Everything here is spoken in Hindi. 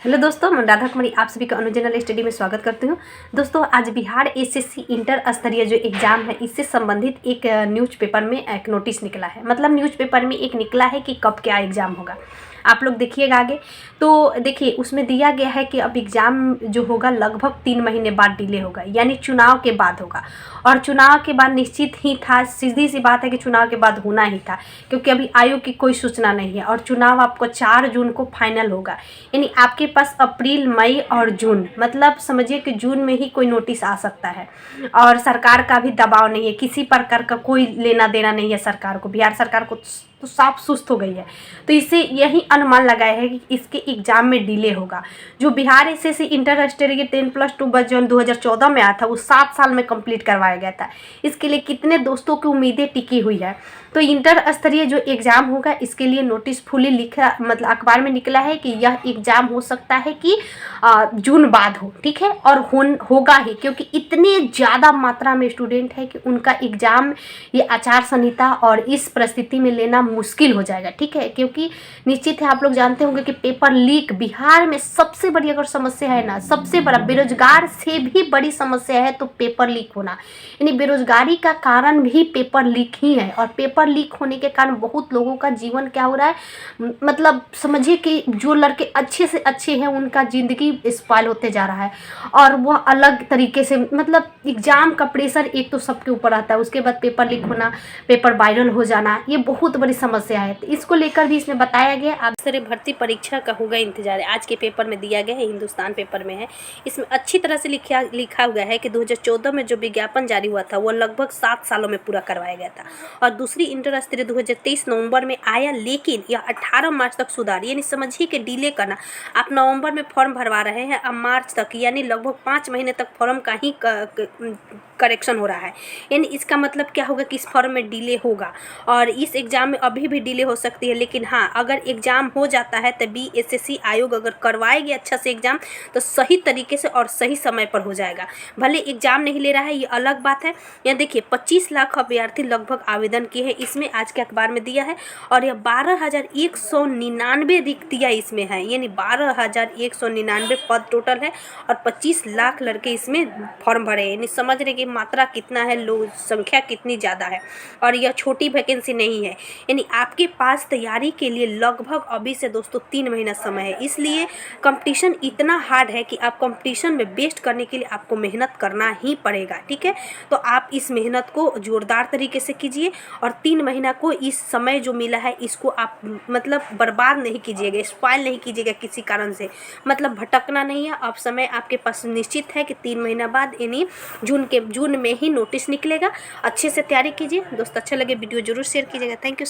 हेलो दोस्तों, मैं राधा कुमारी आप सभी का अनुजनल स्टडी में स्वागत करती हूँ। दोस्तों, आज बिहार एसएससी इंटर स्तरीय जो एग्ज़ाम है इससे संबंधित एक न्यूज़पेपर में एक नोटिस निकला है। मतलब न्यूज़पेपर में एक निकला है कि कब क्या एग्ज़ाम होगा। आप लोग देखिएगा आगे। तो देखिए, उसमें दिया गया है कि अब एग्ज़ाम जो होगा लगभग 3 महीने बाद डिले होगा, यानी चुनाव के बाद होगा। और चुनाव के बाद निश्चित ही था, सीधी सी बात है कि चुनाव के बाद होना ही था, क्योंकि अभी आयोग की कोई सूचना नहीं है और चुनाव आपको 4 जून को फाइनल होगा। यानी आपके पास अप्रैल, मई और जून, मतलब समझिए कि जून में ही कोई नोटिस आ सकता है। और सरकार का भी दबाव नहीं है, किसी प्रकार का कोई लेना देना नहीं है सरकार को। बिहार सरकार को तो साफ सुस्त हो गई है। तो इससे यही अनुमान लगाया है कि इसके एग्ज़ाम में डिले होगा। जो बिहार एसएससी इंटर स्तरीय 10+2 बैच जो 2014 में आया था, वो 7 साल में कंप्लीट करवाया गया था। इसके लिए कितने दोस्तों की उम्मीदें टिकी हुई है। तो इंटर स्तरीय जो एग्ज़ाम होगा इसके लिए नोटिस फुली लिखा, मतलब अखबार में निकला है कि यह एग्ज़ाम हो सकता है कि जून बाद हो, ठीक है। और होगा ही, क्योंकि इतने ज़्यादा मात्रा में स्टूडेंट है कि उनका एग्ज़ाम ये आचार संहिता और इस परिस्थिति में लेना मुश्किल हो जाएगा, ठीक है। क्योंकि निश्चित है, आप लोग जानते होंगे कि पेपर लीक बिहार में सबसे बड़ी अगर समस्या है ना, सबसे बड़ा, बेरोजगार से भी बड़ी समस्या है तो पेपर लीक होना। यानी बेरोजगारी का कारण भी पेपर लीक ही है। और पेपर लीक होने के कारण बहुत लोगों का जीवन क्या हो रहा है, मतलब समझिए कि जो लड़के अच्छे से अच्छे हैं उनका ज़िंदगी स्पॉइल होते जा रहा है। और वह अलग तरीके से, मतलब एग्ज़ाम का प्रेशर एक तो सबके ऊपर आता है, उसके बाद पेपर लीक होना, पेपर वायरल हो जाना, ये बहुत बड़ी समस्या है। तो इसको लेकर भी इसमें बताया गया। अब सर भर्ती परीक्षा का होगा इंतजार। आज के पेपर में दिया गया है, हिंदुस्तान पेपर में है। इसमें अच्छी तरह से लिखा हुआ है कि 2014 में जो विज्ञापन जारी हुआ था वो लगभग 7 सालों में पूरा करवाया गया था। और दूसरी इंटर स्तरीय 2023 नवंबर में आया, लेकिन यह 18 मार्च तक सुधार, यानी समझिए कि डिले करना। आप नवंबर में फॉर्म भरवा रहे हैं, अब मार्च तक, यानी लगभग 5 महीने तक फॉर्म का ही करेक्शन हो रहा है। यानी इसका मतलब क्या होगा कि इस फॉर्म में डिले होगा और इस एग्ज़ाम में अभी भी डिले हो सकती है। लेकिन हाँ, अगर एग्ज़ाम हो जाता है तभी एसएससी आयोग अगर करवाएगी अच्छा से एग्ज़ाम, तो सही तरीके से और सही समय पर हो जाएगा। भले एग्ज़ाम नहीं ले रहा है, ये अलग बात है। यहाँ देखिए 25 लाख अभ्यर्थी लगभग आवेदन किए हैं, इसमें आज के अखबार में दिया है। और यह 12,199 रिक्तियाँ इसमें हैं, यानी 12,199 पद टोटल है और 25 लाख लड़के इसमें फॉर्म भरे हैं। यानी समझ रहे कि मात्रा कितना है, लोग संख्या कितनी ज़्यादा है। और यह छोटी वैकेंसी नहीं है, यानी आपके पास तैयारी के लिए लगभग अभी से दोस्तों 3 महीना समय है। इसलिए कंपटीशन इतना हार्ड है कि आप कंपटीशन में बेस्ट करने के लिए आपको मेहनत करना ही पड़ेगा, ठीक है। तो आप इस मेहनत को जोरदार तरीके से कीजिए और 3 महीना को, इस समय जो मिला है इसको आप मतलब बर्बाद नहीं कीजिएगा, स्पॉइल नहीं कीजिएगा किसी कारण से, मतलब भटकना नहीं है। अब समय आपके पास निश्चित है कि 3 महीना बाद, यानी जून में ही नोटिस निकलेगा। अच्छे से तैयारी कीजिए दोस्त। अच्छा लगे वीडियो जरूर शेयर कीजिएगा। Thank you.